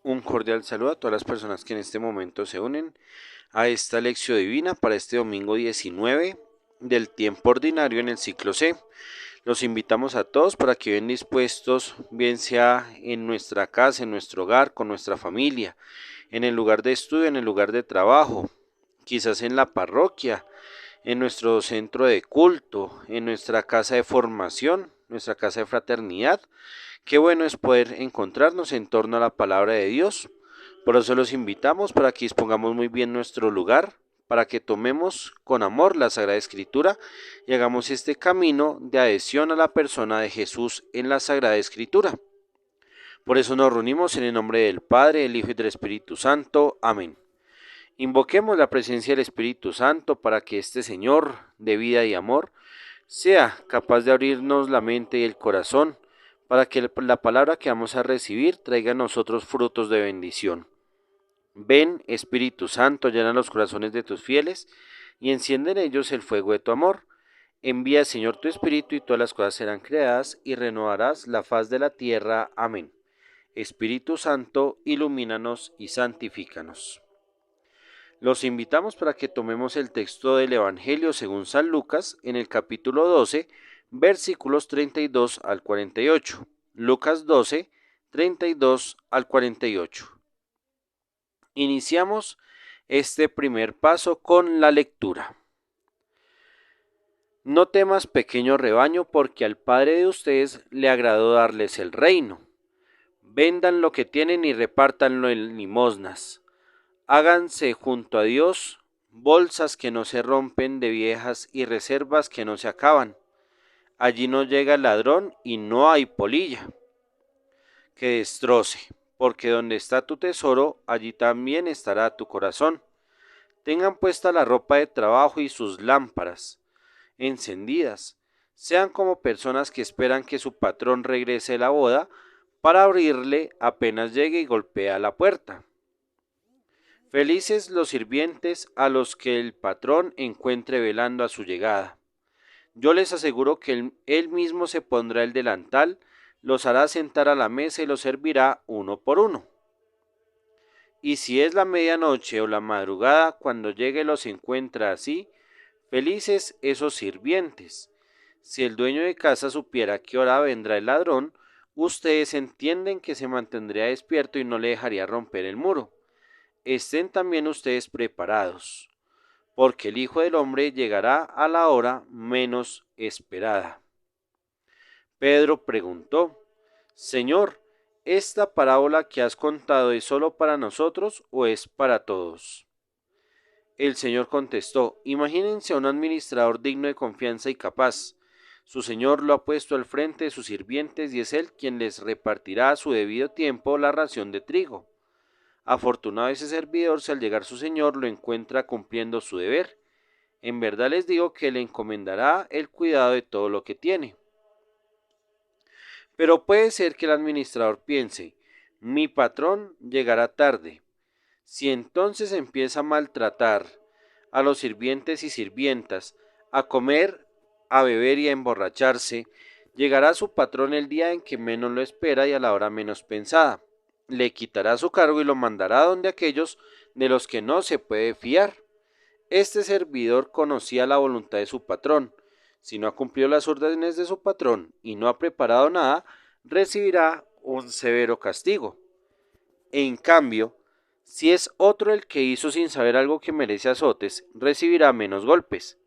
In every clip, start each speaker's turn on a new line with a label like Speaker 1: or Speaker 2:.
Speaker 1: Un cordial saludo a todas las personas que en este momento se unen a esta lección divina para este domingo 19 del tiempo ordinario en el ciclo C. Los invitamos a todos para que ven dispuestos, bien sea en nuestra casa, en nuestro hogar, con nuestra familia, en el lugar de estudio, en el lugar de trabajo, quizás en la parroquia, en nuestro centro de culto, en nuestra casa de formación, nuestra casa de fraternidad. Qué bueno es poder encontrarnos en torno a la palabra de Dios. Por eso los invitamos para que dispongamos muy bien nuestro lugar, para que tomemos con amor la Sagrada Escritura y hagamos este camino de adhesión a la persona de Jesús en la Sagrada Escritura. Por eso nos reunimos en el nombre del Padre, del Hijo y del Espíritu Santo. Amén. Invoquemos la presencia del Espíritu Santo para que este Señor de vida y amor sea capaz de abrirnos la mente y el corazón para que la palabra que vamos a recibir traiga a nosotros frutos de bendición. Ven, Espíritu Santo, llena los corazones de tus fieles y enciende en ellos el fuego de tu amor. Envía, Señor, tu Espíritu y todas las cosas serán creadas y renovarás la faz de la tierra. Amén. Espíritu Santo, ilumínanos y santifícanos. Los invitamos para que tomemos el texto del Evangelio según San Lucas en el capítulo 12, versículos 32 al 48. Lucas 12, 32 al 48. Iniciamos este primer paso con la lectura. No temas, pequeño rebaño, porque al Padre de ustedes le agradó darles el reino. Vendan lo que tienen y repártanlo en limosnas. Háganse junto a Dios bolsas que no se rompen de viejas y reservas que no se acaban. Allí no llega el ladrón y no hay polilla que destroce, porque donde está tu tesoro, allí también estará tu corazón. Tengan puesta la ropa de trabajo y sus lámparas encendidas. Sean como personas que esperan que su patrón regrese de la boda para abrirle apenas llegue y golpea la puerta. Felices los sirvientes a los que el patrón encuentre velando a su llegada. Yo les aseguro que él mismo se pondrá el delantal, los hará sentar a la mesa y los servirá uno por uno. Y si es la medianoche o la madrugada, cuando llegue los encuentra así, felices esos sirvientes. Si el dueño de casa supiera qué hora vendrá el ladrón, ustedes entienden que se mantendría despierto y no le dejaría romper el muro. Estén también ustedes preparados, porque el Hijo del Hombre llegará a la hora menos esperada. Pedro preguntó: Señor, ¿esta parábola que has contado es solo para nosotros o es para todos? El Señor contestó: Imagínense a un administrador digno de confianza y capaz. Su Señor lo ha puesto al frente de sus sirvientes y es Él quien les repartirá a su debido tiempo la ración de trigo. Afortunado ese servidor si al llegar su Señor lo encuentra cumpliendo su deber. En verdad les digo que le encomendará el cuidado de todo lo que tiene. Pero puede ser que el administrador piense: mi patrón llegará tarde. Si entonces empieza a maltratar a los sirvientes y sirvientas, a comer, a beber y a emborracharse, llegará su patrón el día en que menos lo espera y a la hora menos pensada. Le quitará su cargo y lo mandará donde aquellos de los que no se puede fiar. Este servidor conocía la voluntad de su patrón. Si no ha cumplido las órdenes de su patrón y no ha preparado nada, recibirá un severo castigo. En cambio, si es otro el que hizo sin saber algo que merece azotes, recibirá menos golpes.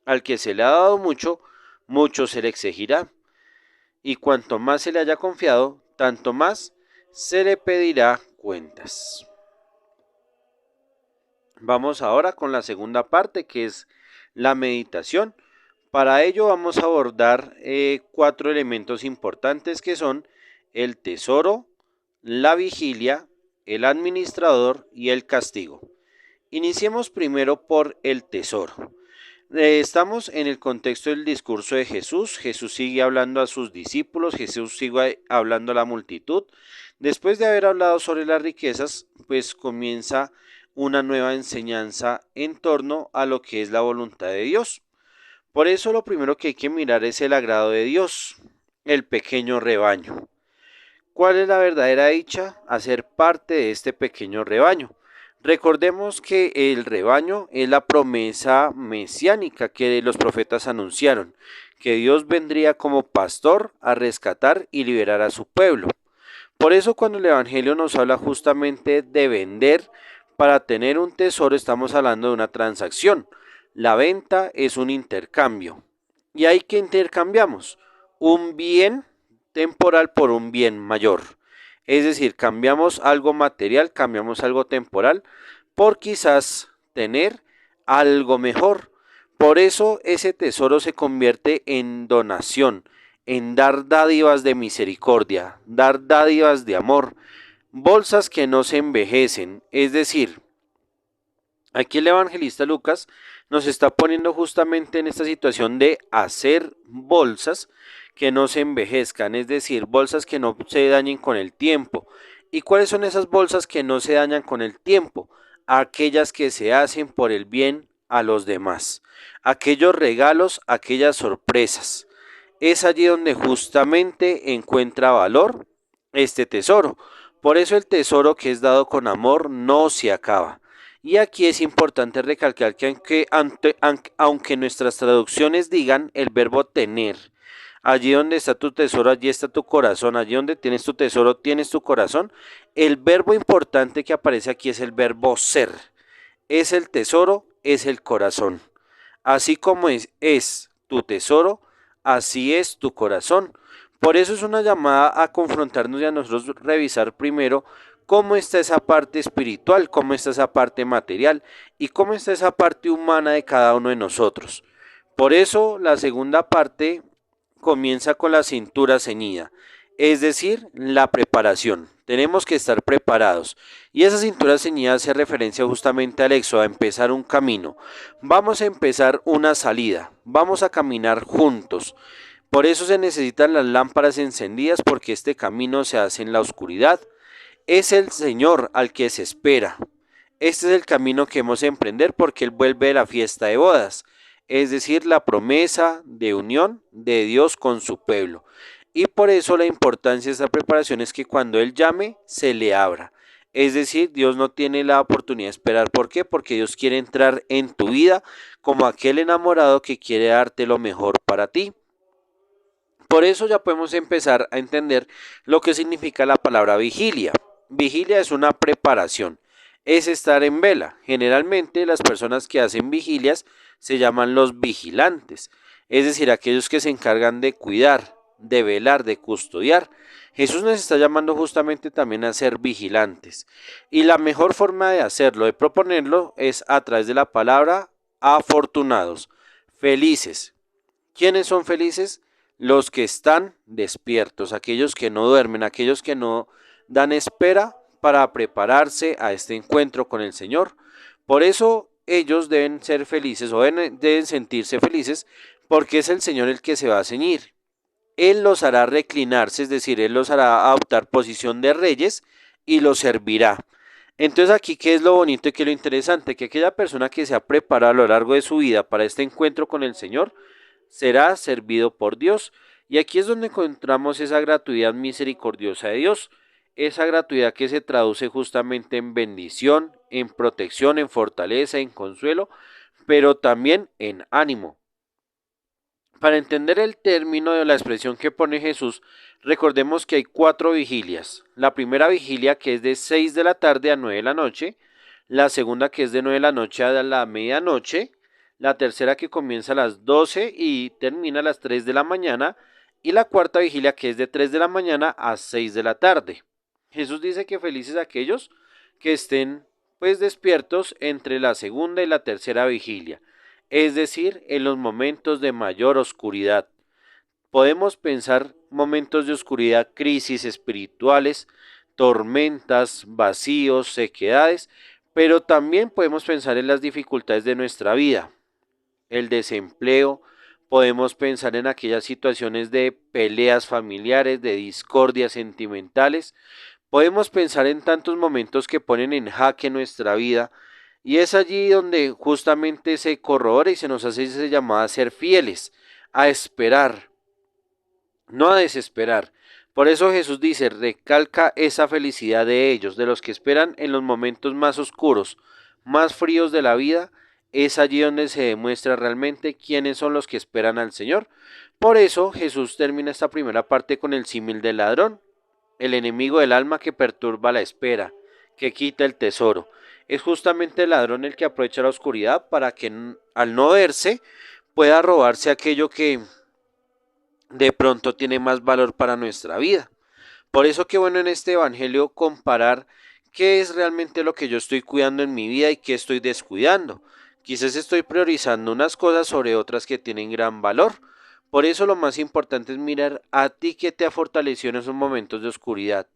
Speaker 1: Al que se le ha dado mucho, mucho se le exigirá. Y cuanto más se le haya confiado, tanto más se le pedirá cuentas. Vamos ahora con la segunda parte, que es la meditación. Para ello vamos a abordar 4 elementos importantes, que son el tesoro, la vigilia, el administrador y el castigo. Iniciemos primero por el tesoro. Estamos en el contexto del discurso de Jesús. Jesús sigue hablando a sus discípulos, Jesús sigue hablando a la multitud. Después de haber hablado sobre las riquezas, pues comienza una nueva enseñanza en torno a lo que es la voluntad de Dios. Por eso lo primero que hay que mirar es el agrado de Dios, el pequeño rebaño. ¿Cuál es la verdadera dicha? Hacer parte de este pequeño rebaño. Recordemos que el rebaño es la promesa mesiánica que los profetas anunciaron, que Dios vendría como pastor a rescatar y liberar a su pueblo. Por eso cuando el Evangelio nos habla justamente de vender para tener un tesoro, estamos hablando de una transacción. La venta es un intercambio. ¿Y ahí que intercambiamos? Un bien temporal por un bien mayor. Es decir, cambiamos algo material, cambiamos algo temporal por quizás tener algo mejor. Por eso ese tesoro se convierte en donación, en dar dádivas de misericordia, dar dádivas de amor, bolsas que no se envejecen. Es decir, aquí el evangelista Lucas nos está poniendo justamente en esta situación de hacer bolsas que no se envejezcan, es decir, bolsas que no se dañen con el tiempo. ¿Y cuáles son esas bolsas que no se dañan con el tiempo? Aquellas que se hacen por el bien a los demás, aquellos regalos, aquellas sorpresas. Es allí donde justamente encuentra valor este tesoro. Por eso el tesoro que es dado con amor no se acaba. Y aquí es importante recalcar que aunque nuestras traducciones digan el verbo tener, allí donde está tu tesoro, allí está tu corazón, allí donde tienes tu tesoro, tienes tu corazón, el verbo importante que aparece aquí es el verbo ser. Es el tesoro, es el corazón. Así como es tu tesoro, así es tu corazón. Por eso es una llamada a confrontarnos y a nosotros revisar primero cómo está esa parte espiritual, cómo está esa parte material y cómo está esa parte humana de cada uno de nosotros. Por eso la segunda parte comienza con la cintura ceñida, es decir, la preparación. Tenemos que estar preparados. Y esa cintura ceñida hace referencia justamente al éxodo, a empezar un camino. Vamos a empezar una salida, vamos a caminar juntos. Por eso se necesitan las lámparas encendidas porque este camino se hace en la oscuridad. Es el Señor al que se espera. Este es el camino que hemos de emprender porque Él vuelve de la fiesta de bodas, es decir, la promesa de unión de Dios con su pueblo. Y por eso la importancia de esta preparación es que cuando Él llame, se le abra. Es decir, Dios no tiene la oportunidad de esperar. ¿Por qué? Porque Dios quiere entrar en tu vida como aquel enamorado que quiere darte lo mejor para ti. Por eso ya podemos empezar a entender lo que significa la palabra vigilia. Vigilia es una preparación, es estar en vela. Generalmente las personas que hacen vigilias se llaman los vigilantes, es decir, aquellos que se encargan de cuidar, de velar, de custodiar. Jesús nos está llamando justamente también a ser vigilantes. Y la mejor forma de hacerlo, de proponerlo, es a través de la palabra afortunados, felices. ¿Quiénes son felices? Los que están despiertos, aquellos que no duermen, aquellos que no dan espera para prepararse a este encuentro con el Señor. Por eso ellos deben ser felices o deben sentirse felices porque es el Señor el que se va a ceñir. Él los hará reclinarse, es decir, Él los hará adoptar posición de reyes y los servirá. Entonces aquí, ¿qué es lo bonito y qué es lo interesante? Que aquella persona que se ha preparado a lo largo de su vida para este encuentro con el Señor, será servido por Dios. Y aquí es donde encontramos esa gratuidad misericordiosa de Dios, esa gratuidad que se traduce justamente en bendición, en protección, en fortaleza, en consuelo, pero también en ánimo. Para entender el término de la expresión que pone Jesús, recordemos que hay 4 vigilias. La primera vigilia que es de 6 de la tarde a 9 de la noche, la segunda que es de 9 de la noche a la medianoche, la tercera que comienza a las 12 y termina a las 3 de la mañana, y la cuarta vigilia que es de 3 de la mañana a 6 de la tarde. Jesús dice que felices aquellos que estén pues despiertos entre la segunda y la tercera vigilia, es decir, en los momentos de mayor oscuridad. Podemos pensar momentos de oscuridad, crisis espirituales, tormentas, vacíos, sequedades, pero también podemos pensar en las dificultades de nuestra vida, el desempleo, podemos pensar en aquellas situaciones de peleas familiares, de discordias sentimentales, podemos pensar en tantos momentos que ponen en jaque nuestra vida y es allí donde justamente se corrobora y se nos hace esa llamada a ser fieles, a esperar, no a desesperar, Por eso Jesús dice, recalca esa felicidad de ellos, de los que esperan en los momentos más oscuros, más fríos de la vida. Es allí donde se demuestra realmente quiénes son los que esperan al Señor. Por eso Jesús termina esta primera parte con el símil del ladrón, el enemigo del alma que perturba la espera, que quita el tesoro. Es justamente el ladrón el que aprovecha la oscuridad para que al no verse pueda robarse aquello que de pronto tiene más valor para nuestra vida. Por eso qué bueno en este evangelio comparar qué es realmente lo que yo estoy cuidando en mi vida y qué estoy descuidando. Quizás estoy priorizando unas cosas sobre otras que tienen gran valor. Por eso lo más importante es mirar a ti que te ha fortalecido en esos momentos de oscuridad.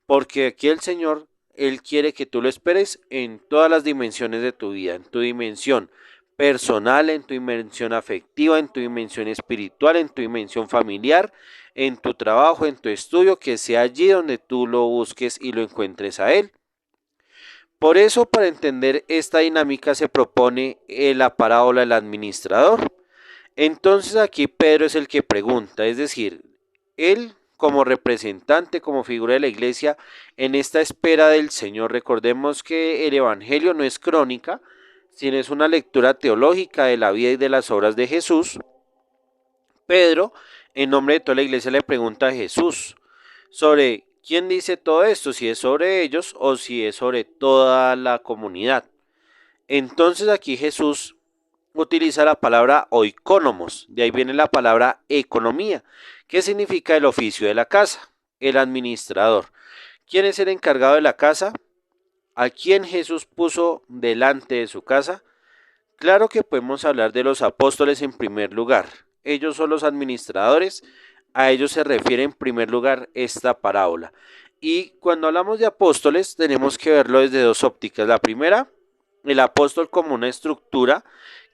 Speaker 1: Porque aquí el Señor, Él quiere que tú lo esperes en todas las dimensiones de tu vida, en tu dimensión personal, en tu dimensión afectiva, en tu dimensión espiritual, en tu dimensión familiar, en tu trabajo, en tu estudio, que sea allí donde tú lo busques y lo encuentres a Él. Por eso, para entender esta dinámica se propone la parábola del administrador. Entonces aquí Pedro es el que pregunta, es decir, él como representante, como figura de la iglesia, en esta espera del Señor. Recordemos que el Evangelio no es crónica, sino es una lectura teológica de la vida y de las obras de Jesús. Pedro, en nombre de toda la iglesia, le pregunta a Jesús sobre quién dice todo esto, si es sobre ellos o si es sobre toda la comunidad. Entonces aquí Jesús utiliza la palabra oikónomos, de ahí viene la palabra economía, que significa el oficio de la casa, el administrador. ¿Quién es el encargado de la casa? ¿A quién Jesús puso delante de su casa? Claro que podemos hablar de los apóstoles en primer lugar. Ellos son los administradores, a ellos se refiere en primer lugar esta parábola. Y cuando hablamos de apóstoles tenemos que verlo desde dos ópticas. La primera, el apóstol como una estructura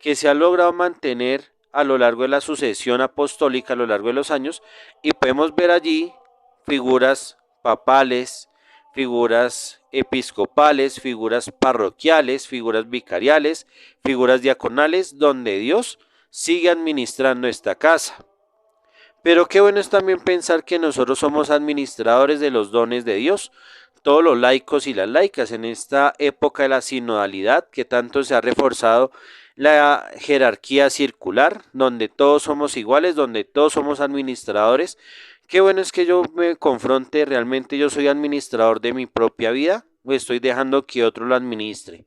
Speaker 1: que se ha logrado mantener a lo largo de la sucesión apostólica, a lo largo de los años, y podemos ver allí figuras papales, figuras episcopales, figuras parroquiales, figuras vicariales, figuras diaconales, donde Dios sigue administrando esta casa. Pero qué bueno es también pensar que nosotros somos administradores de los dones de Dios, todos los laicos y las laicas en esta época de la sinodalidad que tanto se ha reforzado la jerarquía circular, donde todos somos iguales, donde todos somos administradores. Qué bueno es que yo me confronte, realmente yo soy administrador de mi propia vida o estoy dejando que otro lo administre.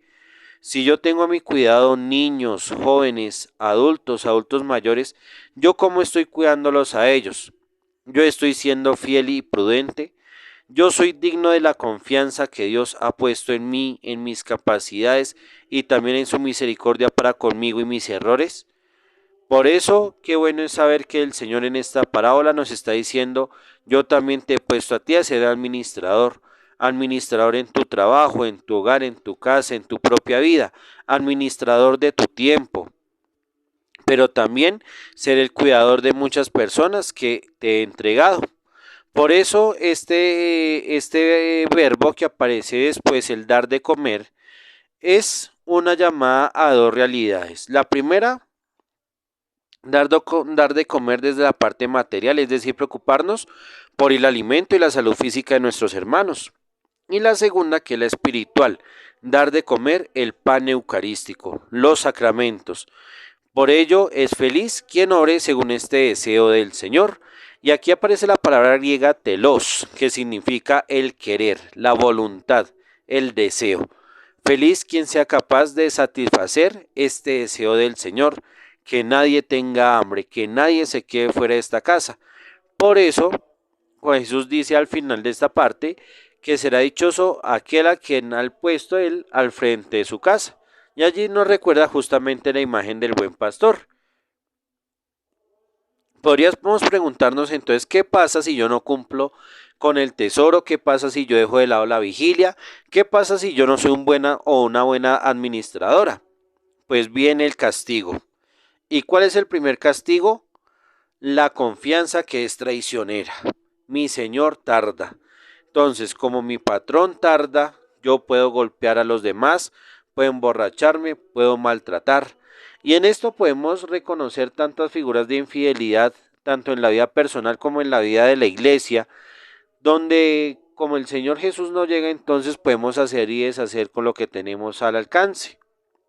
Speaker 1: Si yo tengo a mi cuidado niños, jóvenes, adultos mayores, ¿yo cómo estoy cuidándolos a ellos? Yo estoy siendo fiel y prudente. Yo soy digno de la confianza que Dios ha puesto en mí, en mis capacidades y también en su misericordia para conmigo y mis errores. Por eso, qué bueno es saber que el Señor en esta parábola nos está diciendo, yo también te he puesto a ti a ser administrador, administrador en tu trabajo, en tu hogar, en tu casa, en tu propia vida, administrador de tu tiempo, pero también ser el cuidador de muchas personas que te he entregado. Por eso este verbo que aparece después, el dar de comer, es una llamada a dos realidades. La primera, dar de comer desde la parte material, es decir, preocuparnos por el alimento y la salud física de nuestros hermanos. Y la segunda, que es la espiritual, dar de comer el pan eucarístico, los sacramentos. Por ello es feliz quien ore según este deseo del Señor. Y aquí aparece la palabra griega telos, que significa el querer, la voluntad, el deseo. Feliz quien sea capaz de satisfacer este deseo del Señor, que nadie tenga hambre, que nadie se quede fuera de esta casa. Por eso, Jesús dice al final de esta parte, que será dichoso aquel a quien ha puesto él al frente de su casa. Y allí nos recuerda justamente la imagen del buen pastor. Podríamos preguntarnos entonces, ¿qué pasa si yo no cumplo con el tesoro? ¿Qué pasa si yo dejo de lado la vigilia? ¿Qué pasa si yo no soy un buena o una buena administradora? Pues viene el castigo. ¿Y cuál es el primer castigo? La confianza que es traicionera. Mi señor tarda. Entonces, como mi patrón tarda, yo puedo golpear a los demás, puedo emborracharme, puedo maltratar. Y en esto podemos reconocer tantas figuras de infidelidad, tanto en la vida personal como en la vida de la iglesia, donde como el Señor Jesús no llega, entonces podemos hacer y deshacer con lo que tenemos al alcance.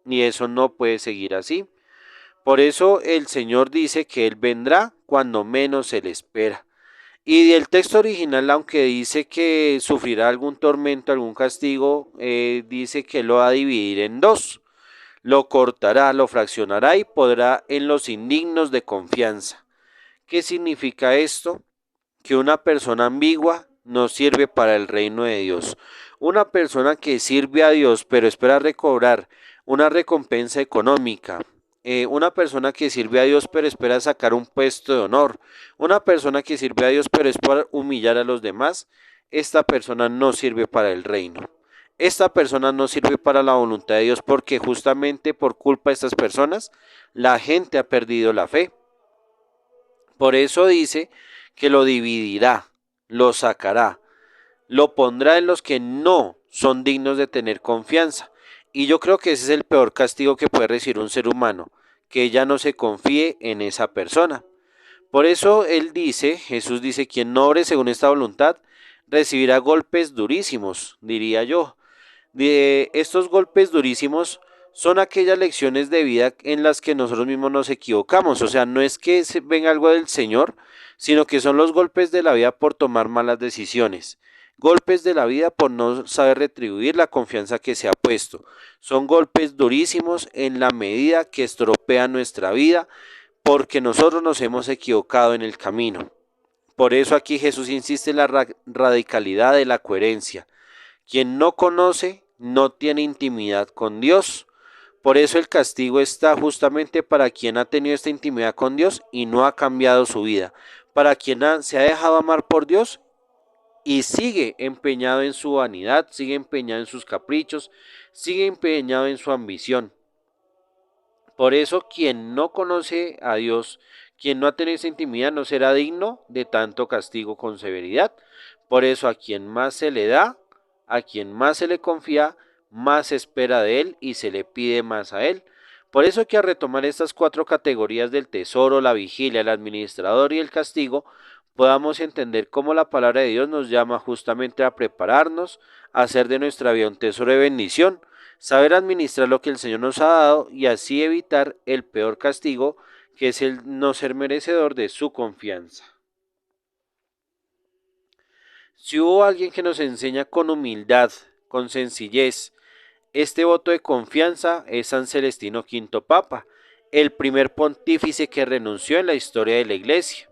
Speaker 1: Y eso no puede seguir así. Por eso el Señor dice que Él vendrá cuando menos se le espera. Y el texto original, aunque dice que sufrirá algún tormento, algún castigo, dice que lo va a dividir en dos. Lo cortará, lo fraccionará y podrá en los indignos de confianza. ¿Qué significa esto? Que una persona ambigua no sirve para el reino de Dios. Una persona que sirve a Dios pero espera recobrar una recompensa económica. Una persona que sirve a Dios pero espera sacar un puesto de honor. Una persona que sirve a Dios pero es para humillar a los demás. Esta persona no sirve para el reino. Esta persona no sirve para la voluntad de Dios porque justamente por culpa de estas personas la gente ha perdido la fe. Por eso dice que lo dividirá, lo sacará, lo pondrá en los que no son dignos de tener confianza. Y yo creo que ese es el peor castigo que puede recibir un ser humano, que ella no se confíe en esa persona. Por eso él dice, Jesús dice, quien no obre según esta voluntad, recibirá golpes durísimos, diría yo. De estos golpes durísimos son aquellas lecciones de vida en las que nosotros mismos nos equivocamos. O sea, no es que venga algo del Señor, sino que son los golpes de la vida por tomar malas decisiones. Golpes de la vida por no saber retribuir la confianza que se ha puesto. Son golpes durísimos en la medida que estropean nuestra vida porque nosotros nos hemos equivocado en el camino. Por eso aquí Jesús insiste en la radicalidad de la coherencia. Quien no conoce no tiene intimidad con Dios. Por eso el castigo está justamente para quien ha tenido esta intimidad con Dios y no ha cambiado su vida. Para quien se ha dejado amar por Dios y sigue empeñado en su vanidad, sigue empeñado en sus caprichos, sigue empeñado en su ambición. Por eso quien no conoce a Dios, quien no ha tenido esa intimidad, no será digno de tanto castigo con severidad. Por eso a quien más se le da, a quien más se le confía, más se espera de él y se le pide más a él. Por eso que a retomar estas cuatro categorías del tesoro, la vigilia, el administrador y el castigo, podamos entender cómo la palabra de Dios nos llama justamente a prepararnos, a hacer de nuestra vida un tesoro de bendición, saber administrar lo que el Señor nos ha dado y así evitar el peor castigo, que es el no ser merecedor de su confianza. Si hubo alguien que nos enseña con humildad, con sencillez, este voto de confianza es San Celestino V Papa, el primer pontífice que renunció en la historia de la Iglesia.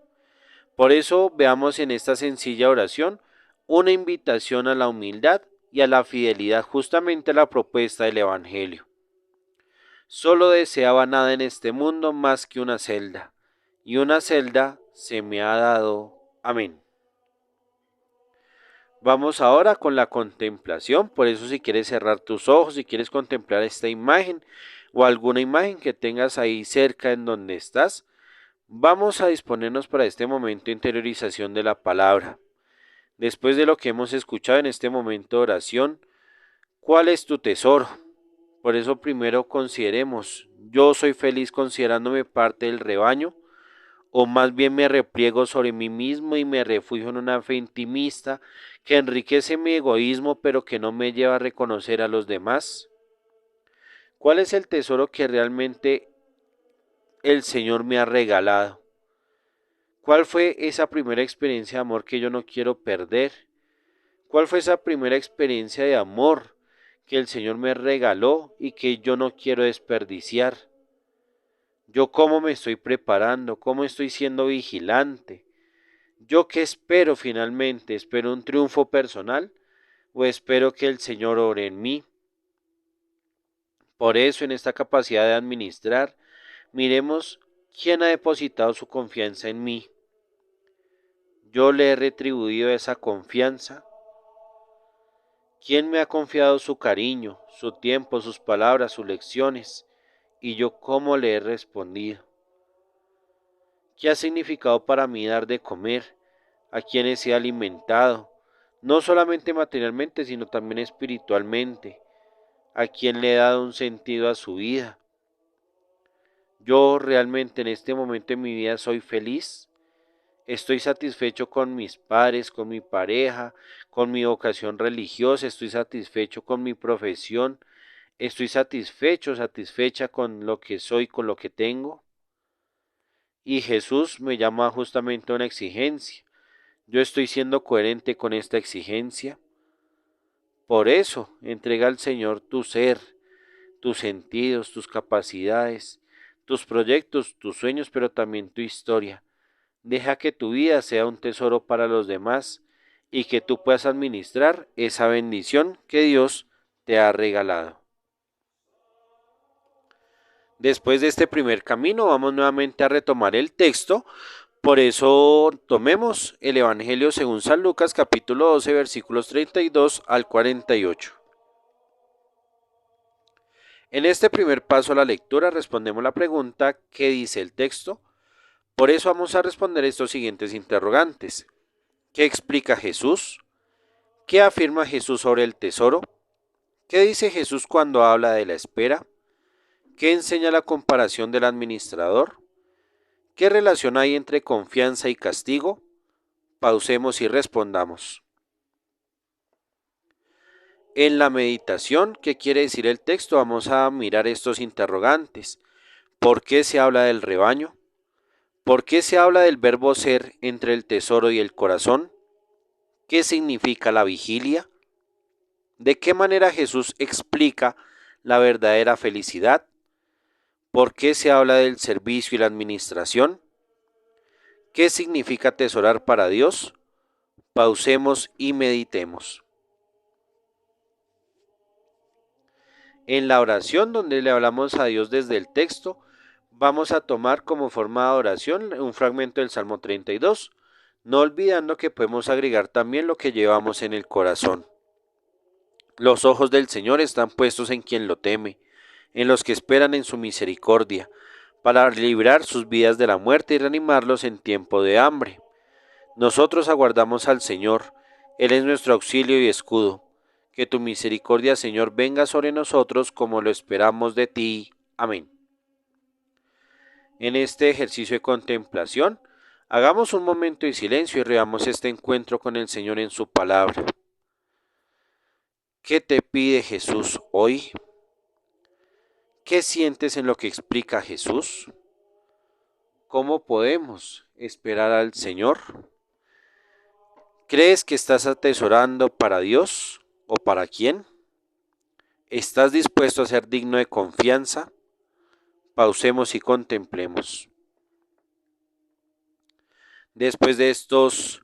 Speaker 1: Por eso veamos en esta sencilla oración una invitación a la humildad y a la fidelidad justamente a la propuesta del Evangelio. Solo deseaba nada en este mundo más que una celda, y una celda se me ha dado. Amén. Vamos ahora con la contemplación, por eso si quieres cerrar tus ojos, si quieres contemplar esta imagen o alguna imagen que tengas ahí cerca en donde estás, vamos a disponernos para este momento de interiorización de la palabra. Después de lo que hemos escuchado en este momento de oración, ¿cuál es tu tesoro? Por eso primero consideremos, ¿yo soy feliz considerándome parte del rebaño? ¿O más bien me repliego sobre mí mismo y me refugio en una fe intimista que enriquece mi egoísmo pero que no me lleva a reconocer a los demás? ¿Cuál es el tesoro que realmente el Señor me ha regalado? ¿Cuál fue esa primera experiencia de amor que yo no quiero perder? ¿Cuál fue esa primera experiencia de amor que el Señor me regaló y que yo no quiero desperdiciar? ¿Yo cómo me estoy preparando? ¿Cómo estoy siendo vigilante? ¿Yo qué espero finalmente? ¿Espero un triunfo personal o espero que el Señor ore en mí? Por eso en esta capacidad de administrar, miremos quién ha depositado su confianza en mí. ¿Yo le he retribuido esa confianza? ¿Quién me ha confiado su cariño, su tiempo, sus palabras, sus lecciones? ¿Y yo cómo le he respondido? ¿Qué ha significado para mí dar de comer? ¿A quienes he alimentado? No solamente materialmente, sino también espiritualmente. ¿A quién le he dado un sentido a su vida? ¿Yo realmente en este momento de mi vida soy feliz? Estoy satisfecho con mis padres, con mi pareja, con mi vocación religiosa, estoy satisfecho con mi profesión, estoy satisfecho, satisfecha con lo que soy, con lo que tengo. Y Jesús me llama justamente a una exigencia. Yo estoy siendo coherente con esta exigencia. Por eso, entrega al Señor tu ser, tus sentidos, tus capacidades, tus proyectos, tus sueños, pero también tu historia. Deja que tu vida sea un tesoro para los demás y que tú puedas administrar esa bendición que Dios te ha regalado. Después de este primer camino, vamos nuevamente a retomar el texto. Por eso tomemos el Evangelio según San Lucas capítulo 12 versículos 32 al 48. En este primer paso a la lectura respondemos la pregunta ¿qué dice el texto? Por eso vamos a responder estos siguientes interrogantes. ¿Qué explica Jesús? ¿Qué afirma Jesús sobre el tesoro? ¿Qué dice Jesús cuando habla de la espera? ¿Qué enseña la comparación del administrador? ¿Qué relación hay entre confianza y castigo? Pausemos y respondamos. En la meditación, ¿qué quiere decir el texto? Vamos a mirar estos interrogantes. ¿Por qué se habla del rebaño? ¿Por qué se habla del verbo ser entre el tesoro y el corazón? ¿Qué significa la vigilia? ¿De qué manera Jesús explica la verdadera felicidad? ¿Por qué se habla del servicio y la administración? ¿Qué significa atesorar para Dios? Pausemos y meditemos. En la oración donde le hablamos a Dios desde el texto, vamos a tomar como forma de oración un fragmento del Salmo 32, no olvidando que podemos agregar también lo que llevamos en el corazón. Los ojos del Señor están puestos en quien lo teme, en los que esperan en su misericordia, para librar sus vidas de la muerte y reanimarlos en tiempo de hambre. Nosotros aguardamos al Señor, Él es nuestro auxilio y escudo. Que tu misericordia, Señor, venga sobre nosotros como lo esperamos de ti. Amén. En este ejercicio de contemplación, hagamos un momento de silencio y reamos este encuentro con el Señor en su palabra. ¿Qué te pide Jesús hoy? ¿Qué sientes en lo que explica Jesús? ¿Cómo podemos esperar al Señor? ¿Crees que estás atesorando para Dios o para quién? ¿Estás dispuesto a ser digno de confianza? Pausemos y contemplemos. Después de estos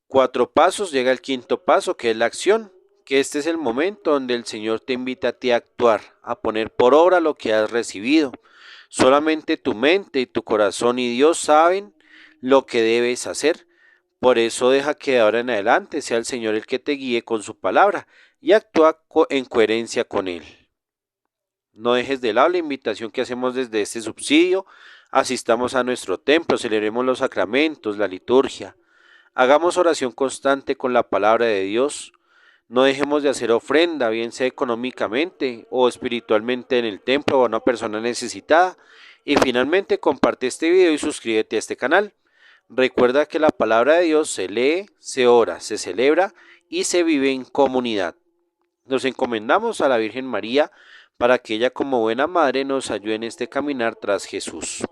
Speaker 1: 4 pasos llega el quinto paso, que es la acción, que este es el momento donde el Señor te invita a ti a actuar, a poner por obra lo que has recibido. Solamente tu mente y tu corazón y Dios saben lo que debes hacer. Por eso deja que de ahora en adelante sea el Señor el que te guíe con su palabra y actúa en coherencia con Él. No dejes de lado la invitación que hacemos desde este subsidio. Asistamos a nuestro templo, celebremos los sacramentos, la liturgia. Hagamos oración constante con la palabra de Dios. No dejemos de hacer ofrenda, bien sea económicamente o espiritualmente en el templo o a una persona necesitada. Y finalmente comparte este video y suscríbete a este canal. Recuerda que la palabra de Dios se lee, se ora, se celebra y se vive en comunidad. Nos encomendamos a la Virgen María para que ella como buena madre nos ayude en este caminar tras Jesús.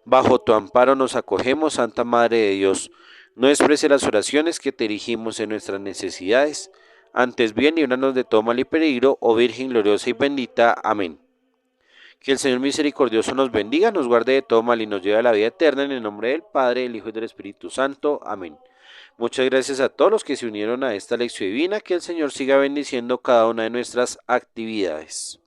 Speaker 1: Bajo tu amparo nos acogemos, Santa Madre de Dios. No desprecie las oraciones que te dirigimos en nuestras necesidades. Antes bien, líbranos de todo mal y peligro, oh Virgen gloriosa y bendita. Amén. Que el Señor misericordioso nos bendiga, nos guarde de todo mal y nos lleve a la vida eterna, en el nombre del Padre, del Hijo y del Espíritu Santo. Amén. Muchas gracias a todos los que se unieron a esta lección divina. Que el Señor siga bendiciendo cada una de nuestras actividades.